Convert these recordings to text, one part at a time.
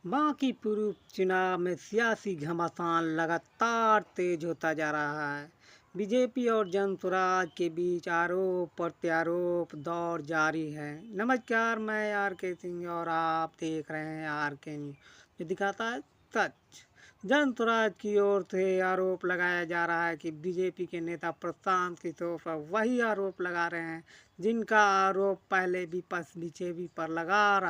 बांकीपुर उपचुनाव में सियासी घमासान लगातार तेज होता जा रहा है। बीजेपी और जनसुराज के बीच आरोप प्रत्यारोप दौर जारी है। नमस्कार, मैं आर के सिंह और आप देख रहे हैं आर के न्यूज, जो दिखाता है सच। जनसुराज की ओर से आरोप लगाया जा रहा है कि बीजेपी के नेता प्रशांत किशोर पर वही आरोप लगा रहे हैं जिनका आरोप पहले विपक्ष बीजेपी पर लगातार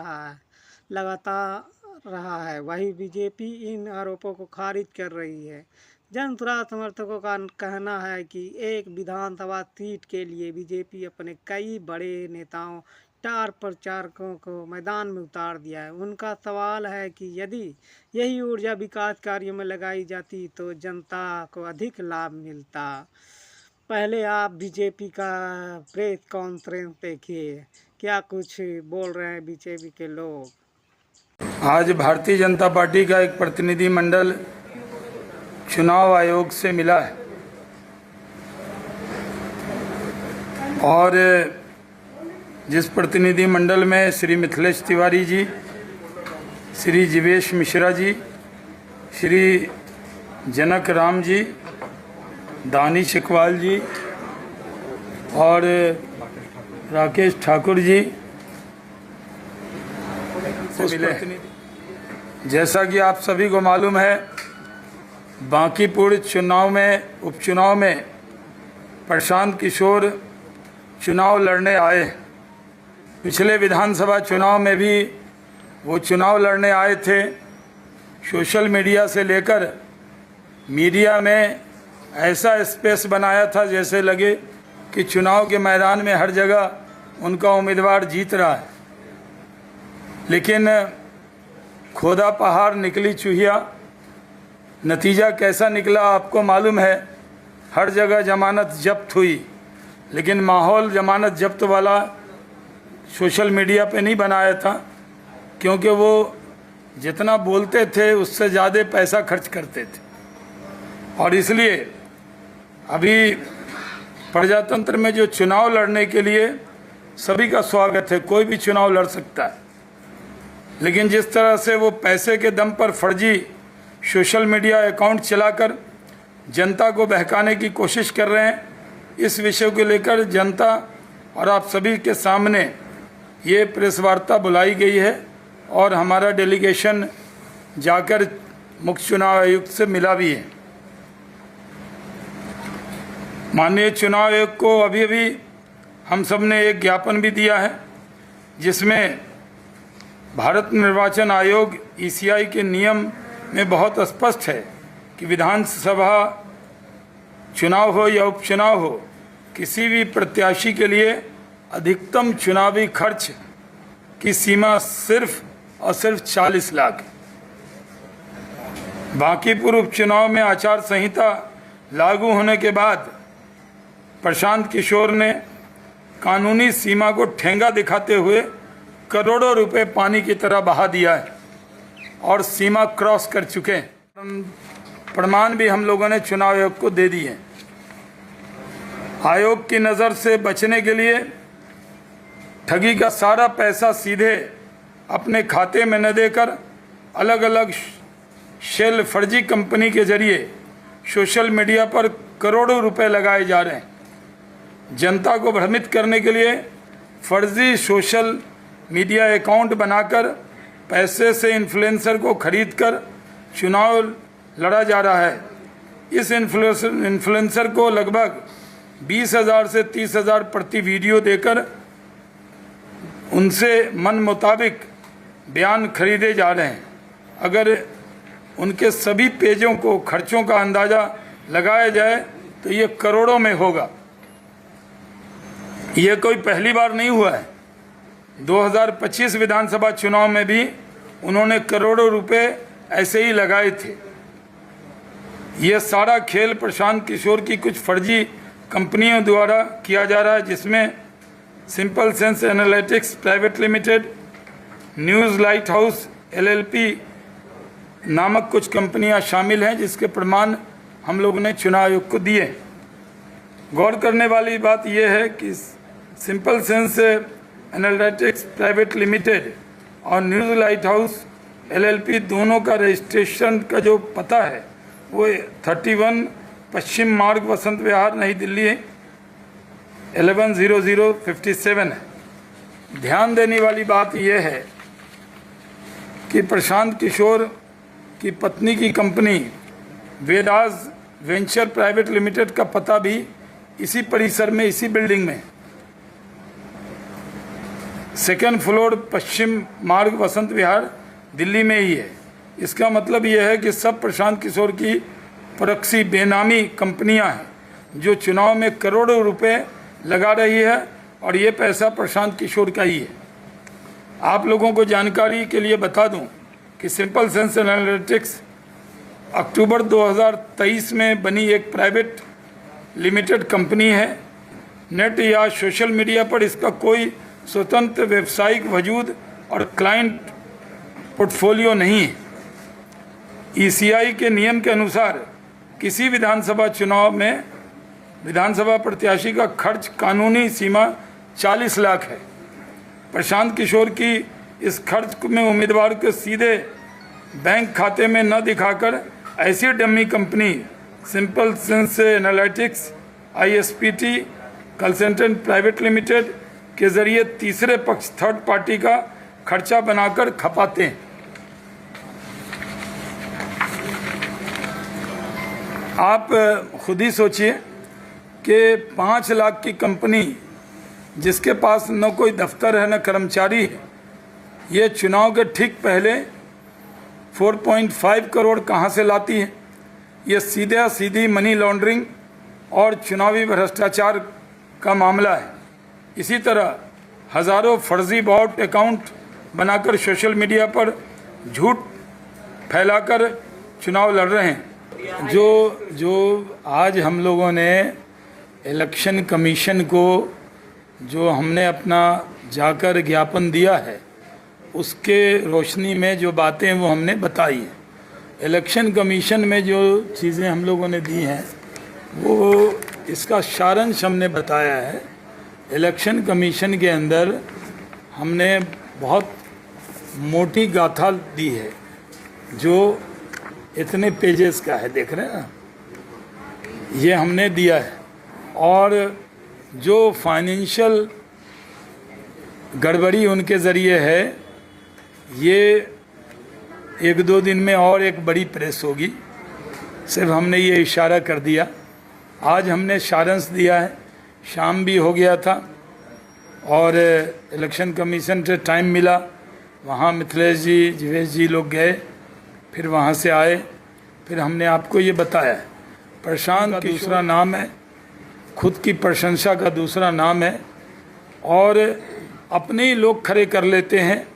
है। वही बीजेपी इन आरोपों को खारिज कर रही है। जनसुराज समर्थकों का कहना है कि एक विधानसभा सीट के लिए बीजेपी अपने कई बड़े नेताओं स्टार प्रचारकों को मैदान में उतार दिया है। उनका सवाल है कि यदि यही ऊर्जा विकास कार्यों में लगाई जाती तो जनता को अधिक लाभ मिलता। पहले आप बीजेपी का प्रेस कॉन्फ्रेंस देखिए, क्या कुछ बोल रहे हैं बीजेपी के लोग। आज भारतीय जनता पार्टी का एक प्रतिनिधिमंडल चुनाव आयोग से मिला है और जिस प्रतिनिधिमंडल में श्री मिथिलेश तिवारी जी, श्री जीवेश मिश्रा जी, श्री जनक राम जी, दानिश इकबाल जी और राकेश ठाकुर जी से मिले। जैसा कि आप सभी को मालूम है, बांकीपुर उपचुनाव में प्रशांत किशोर चुनाव लड़ने आए। पिछले विधानसभा चुनाव में भी वो चुनाव लड़ने आए थे। सोशल मीडिया से लेकर मीडिया में ऐसा स्पेस बनाया था जैसे लगे कि चुनाव के मैदान में हर जगह उनका उम्मीदवार जीत रहा है। लेकिन खोदा पहाड़ निकली चूहिया, नतीजा कैसा निकला आपको मालूम है। हर जगह जमानत जब्त हुई, लेकिन माहौल जमानत जब्त वाला सोशल मीडिया पे नहीं बनाया था, क्योंकि वो जितना बोलते थे उससे ज़्यादा पैसा खर्च करते थे। और इसलिए अभी प्रजातंत्र में जो चुनाव लड़ने के लिए सभी का स्वागत है, कोई भी चुनाव लड़ सकता है। लेकिन जिस तरह से वो पैसे के दम पर फर्जी सोशल मीडिया अकाउंट चलाकर जनता को बहकाने की कोशिश कर रहे हैं, इस विषय को लेकर जनता और आप सभी के सामने ये प्रेस वार्ता बुलाई गई है और हमारा डेलीगेशन जाकर मुख्य चुनाव आयुक्त से मिला भी है। माननीय चुनाव आयोग को अभी अभी हम सब ने एक ज्ञापन भी दिया है, जिसमें भारत निर्वाचन आयोग ईसीआई के नियम में बहुत स्पष्ट है कि विधानसभा चुनाव हो या उपचुनाव हो, किसी भी प्रत्याशी के लिए अधिकतम चुनावी खर्च की सीमा सिर्फ और सिर्फ 40 लाख। बांकीपुर उपचुनाव में आचार संहिता लागू होने के बाद प्रशांत किशोर ने कानूनी सीमा को ठेंगा दिखाते हुए करोड़ों रुपए पानी की तरह बहा दिया है और सीमा क्रॉस कर चुके हैं। प्रमाण भी हम लोगों ने चुनाव आयोग को दे दिए। आयोग की नज़र से बचने के लिए ठगी का सारा पैसा सीधे अपने खाते में न देकर अलग अलग शेल फर्जी कंपनी के जरिए सोशल मीडिया पर करोड़ों रुपए लगाए जा रहे हैं। जनता को भ्रमित करने के लिए फर्जी सोशल मीडिया अकाउंट बनाकर पैसे से इन्फ्लुएंसर को खरीदकर चुनाव लड़ा जा रहा है। इस इन्फ्लुएंसर को लगभग 20,000 से 30,000 प्रति वीडियो देकर उनसे मन मुताबिक बयान खरीदे जा रहे हैं। अगर उनके सभी पेजों को खर्चों का अंदाज़ा लगाया जाए तो ये करोड़ों में होगा। ये कोई पहली बार नहीं हुआ है। 2025 विधानसभा चुनाव में भी उन्होंने करोड़ों रुपए ऐसे ही लगाए थे। ये सारा खेल प्रशांत किशोर की कुछ फर्जी कंपनियों द्वारा किया जा रहा है, जिसमें simple sense analytics private limited, news light house LLP नामक कुछ कंपनियां शामिल हैं, जिसके प्रमाण हम लोगों ने चुनाव आयोग को दिए। गौर करने वाली बात यह है कि simple sense analytics private limited और न्यूज़ लाइट हाउस LLP दोनों का रजिस्ट्रेशन का जो पता है वो 31 पश्चिम मार्ग वसंत विहार नई दिल्ली 110057 है। ध्यान देने वाली बात यह है कि प्रशांत किशोर की पत्नी की company Vedas venture private limited का पता भी इसी परिसर में, इसी बिल्डिंग में, 2nd फ्लोर पश्चिम मार्ग वसंत विहार दिल्ली में ही है। इसका मतलब यह है कि सब प्रशांत किशोर की प्रॉक्सी बेनामी कंपनियां हैं जो चुनाव में करोड़ों रुपए लगा रही है और ये पैसा प्रशांत किशोर का ही है। आप लोगों को जानकारी के लिए बता दूं कि सिंपल सेंस एनालिटिक्स अक्टूबर 2023 में बनी एक प्राइवेट लिमिटेड कंपनी है। नेट या सोशल मीडिया पर इसका कोई स्वतंत्र व्यावसायिक वजूद और क्लाइंट पोर्टफोलियो नहीं है। ECI के नियम के अनुसार किसी विधानसभा चुनाव में विधानसभा प्रत्याशी का खर्च कानूनी सीमा 40 लाख है। प्रशांत किशोर की इस खर्च में उम्मीदवार को सीधे बैंक खाते में न दिखाकर ऐसी dummy company simple sense analytics ISPT consultant private limited के जरिए तीसरे पक्ष थर्ड पार्टी का खर्चा बनाकर खपाते हैं। आप खुद ही सोचिए कि 5 लाख की कंपनी जिसके पास न कोई दफ्तर है न कर्मचारी है, ये चुनाव के ठीक पहले 4.5 करोड़ कहाँ से लाती है। ये सीधी मनी लॉन्ड्रिंग और चुनावी भ्रष्टाचार का मामला है। इसी तरह हजारों फर्जी बॉट अकाउंट बनाकर सोशल मीडिया पर झूठ फैलाकर चुनाव लड़ रहे हैं। जो आज हम लोगों ने इलेक्शन कमीशन को जो हमने अपना जाकर ज्ञापन दिया है उसके रोशनी में जो बातें वो हमने बताई हैं। इलेक्शन कमीशन में जो चीज़ें हम लोगों ने दी हैं वो इसका सारांश हमने बताया है। इलेक्शन कमीशन के अंदर हमने बहुत मोटी गाथा दी है जो इतने पेजेस का है, देख रहे हैं ना, ये हमने दिया है। और जो फाइनेंशियल गड़बड़ी उनके ज़रिए है, ये 1-2 दिन में और एक बड़ी प्रेस होगी। सिर्फ हमने ये इशारा कर दिया। आज हमने सारांश दिया है, शाम भी हो गया था और इलेक्शन कमीशन से टाइम मिला, वहाँ मिथिलेश जी, जीवेश जी लोग गए, फिर वहाँ से आए, फिर हमने आपको ये बताया। प्रशांत का दूसरा नाम है, खुद की प्रशंसा का दूसरा नाम है और अपने ही लोग खड़े कर लेते हैं,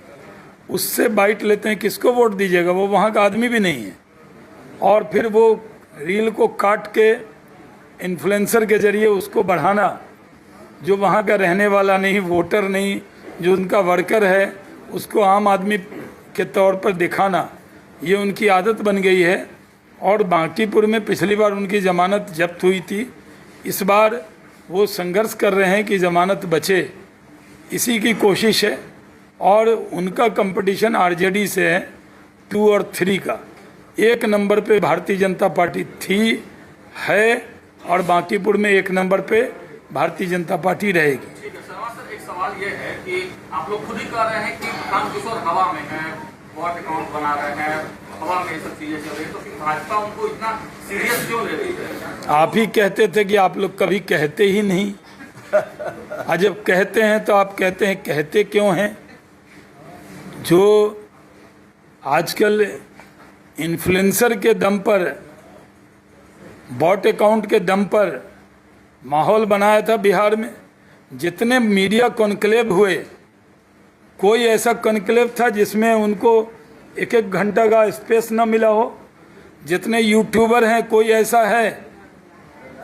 उससे बाइट लेते हैं किसको वोट दीजिएगा, वो वहाँ का आदमी भी नहीं है, और फिर वो रील को काट के इन्फ्लुएंसर के ज़रिए उसको बढ़ाना, जो वहाँ का रहने वाला नहीं, वोटर नहीं, जो उनका वर्कर है, उसको आम आदमी के तौर पर दिखाना, ये उनकी आदत बन गई है। और बांकीपुर में पिछली बार उनकी ज़मानत जब्त हुई थी, इस बार वो संघर्ष कर रहे हैं कि ज़मानत बचे, इसी की कोशिश है। और उनका कंपटीशन RJD से है 2 और 3 का। 1 नंबर पे भारतीय जनता पार्टी थी, है, और बांकीपुर में 1 नंबर पे भारतीय जनता पार्टी रहेगी। एक सवाल ये है कि आप लोग खुद ही कह रहे हैं कि प्रशांत किशोर हवा में है, बॉट अकाउंट बना रहे हैं, हवा में ये सब चीजें चल रही है, तो फिर भाजपा उनको इतना सीरियस क्यों ले रही है? आप ही कहते थे कि आप लोग कभी कहते ही नहीं, आज जब कहते हैं तो आप कहते हैं कहते क्यों हैं। जो आजकल इन्फ्लुएंसर के दम पर, बॉट अकाउंट के दम पर माहौल बनाया था बिहार में, जितने मीडिया कॉन्क्लेव हुए, कोई ऐसा कॉन्क्लेव था जिसमें उनको 1-1 घंटा का स्पेस न मिला हो। जितने यूट्यूबर हैं, कोई ऐसा है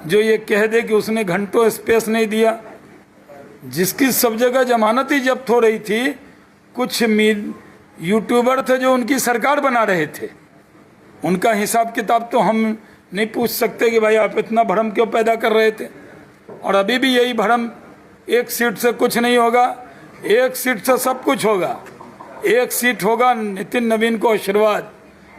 जो ये कह दे कि उसने घंटों स्पेस नहीं दिया। जिसकी सब जगह जमानत ही जब्त हो रही थी, कुछ यूट्यूबर थे जो उनकी सरकार बना रहे थे, उनका हिसाब किताब तो हम नहीं पूछ सकते कि भाई आप इतना भ्रम क्यों पैदा कर रहे थे। और अभी भी यही भ्रम, 1 सीट से कुछ नहीं होगा, 1 सीट से सब कुछ होगा। एक सीट होगा नितिन नवीन को आशीर्वाद,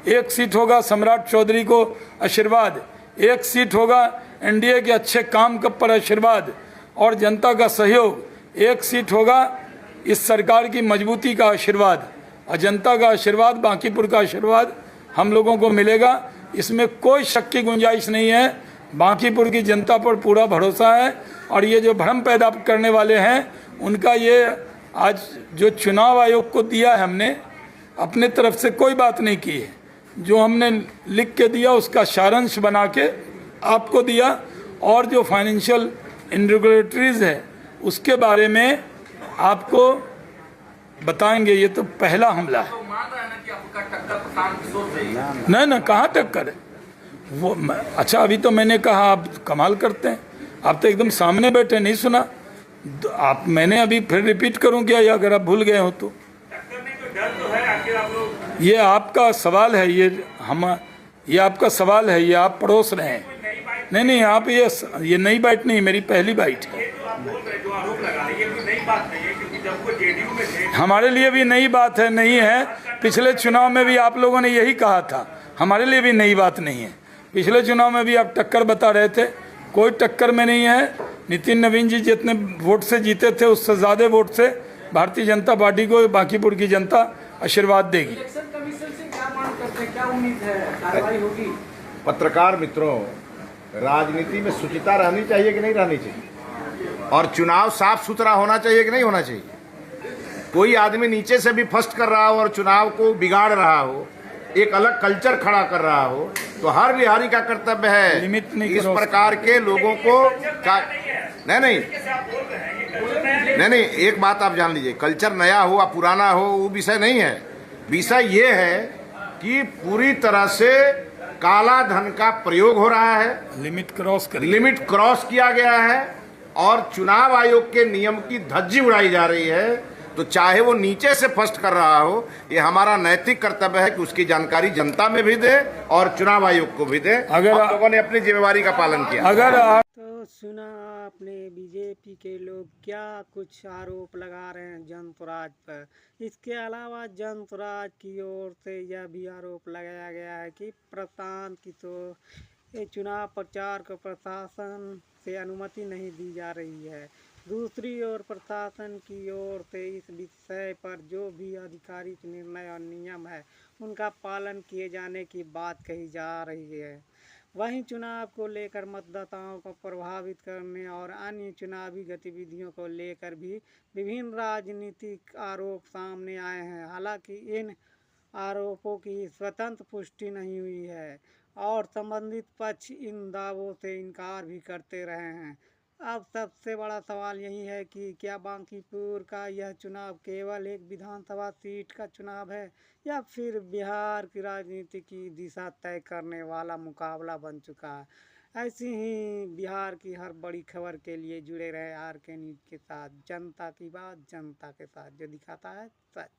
एक सीट होगा सम्राट चौधरी को आशीर्वाद, एक सीट होगा एनडीए के अच्छे काम पर आशीर्वाद और जनता का सहयोग, एक सीट होगा इस सरकार की मजबूती का आशीर्वाद और जनता का आशीर्वाद, बांकीपुर का आशीर्वाद हम लोगों को मिलेगा। इसमें कोई शक की गुंजाइश नहीं है। बांकीपुर की जनता पर पूरा भरोसा है और ये जो भ्रम पैदा करने वाले हैं उनका ये आज जो चुनाव आयोग को दिया है, हमने अपने तरफ से कोई बात नहीं की है। जो हमने लिख के दिया उसका सारांश बना के आपको दिया और जो फाइनेंशियल इरेगुलरिटीज है उसके बारे में आपको बताएंगे। ये तो पहला हमला है। तो मान रहे हैं ना कि आपका टक्कर प्रशांत किशोर से ही है। नहीं ना, कहाँ टक्कर है वो। अच्छा, अभी तो मैंने कहा आप कमाल करते हैं, आप तो एकदम सामने बैठे, नहीं सुना आप। मैंने अभी फिर रिपीट करूं क्या, या अगर आप भूल गए हो तो? ये आपका सवाल है, ये आपका सवाल है, ये आप परोस रहे हैं। नहीं, आप ये नई बाइट नहीं, मेरी पहली बाइट है। हमारे लिए भी नई बात है, नहीं है। पिछले चुनाव में भी आप लोगों ने यही कहा था, हमारे लिए भी नई बात नहीं है। पिछले चुनाव में भी आप टक्कर बता रहे थे, कोई टक्कर में नहीं है। नितिन नवीन जी जितने वोट से जीते थे उससे ज़्यादा वोट से भारतीय जनता पार्टी को बांकीपुर की जनता आशीर्वाद देगी। इलेक्शन कमीशन से क्या मांग करते हैं, क्या उम्मीद है, कार्रवाई होगी? पत्रकार मित्रों, राजनीति में शुचिता रहनी चाहिए कि नहीं रहनी चाहिए, और चुनाव साफ सुथरा होना चाहिए कि नहीं होना चाहिए। कोई आदमी नीचे से भी फर्स्ट कर रहा हो और चुनाव को बिगाड़ रहा हो, एक अलग कल्चर खड़ा कर रहा हो, तो हर बिहारी का कर्तव्य है इस प्रकार के लोगों को नहीं, एक बात आप जान लीजिए, कल्चर नया हो या पुराना हो वो विषय नहीं है। विषय ये है कि पूरी तरह से काला धन का प्रयोग हो रहा है, लिमिट क्रॉस किया गया है और चुनाव आयोग के नियम की धज्जी उड़ाई जा रही है। तो चाहे वो नीचे से फर्स्ट कर रहा हो, ये हमारा नैतिक कर्तव्य है कि उसकी जानकारी जनता में भी दे और चुनाव आयोग को भी दे। अगर आप लोगों ने अपनी जिम्मेवारी का पालन किया। तो सुना आपने बीजेपी के लोग क्या कुछ आरोप लगा रहे हैं जनसुराज पर। इसके अलावा जनसुराज की ओर से यह भी आरोप लगाया गया है कि प्रशांत किशोर ये चुनाव प्रचार को प्रशासन से अनुमति नहीं दी जा रही है। दूसरी ओर प्रशासन की ओर से इस विषय पर जो भी आधिकारिक निर्णय और नियम है उनका पालन किए जाने की बात कही जा रही है। वहीं चुनाव को लेकर मतदाताओं को प्रभावित करने और अन्य चुनावी गतिविधियों को लेकर भी विभिन्न राजनीतिक आरोप सामने आए हैं। हालांकि इन आरोपों की स्वतंत्र पुष्टि नहीं हुई है और संबंधित पक्ष इन दावों से इनकार भी करते रहे हैं। अब सबसे बड़ा सवाल यही है कि क्या बांकीपुर का यह चुनाव केवल एक विधानसभा सीट का चुनाव है या फिर बिहार की राजनीति की दिशा तय करने वाला मुकाबला बन चुका है। ऐसी ही बिहार की हर बड़ी खबर के लिए जुड़े रहे RK न्यूज़ के साथ। जनता की बात जनता के साथ, जो दिखाता है सच।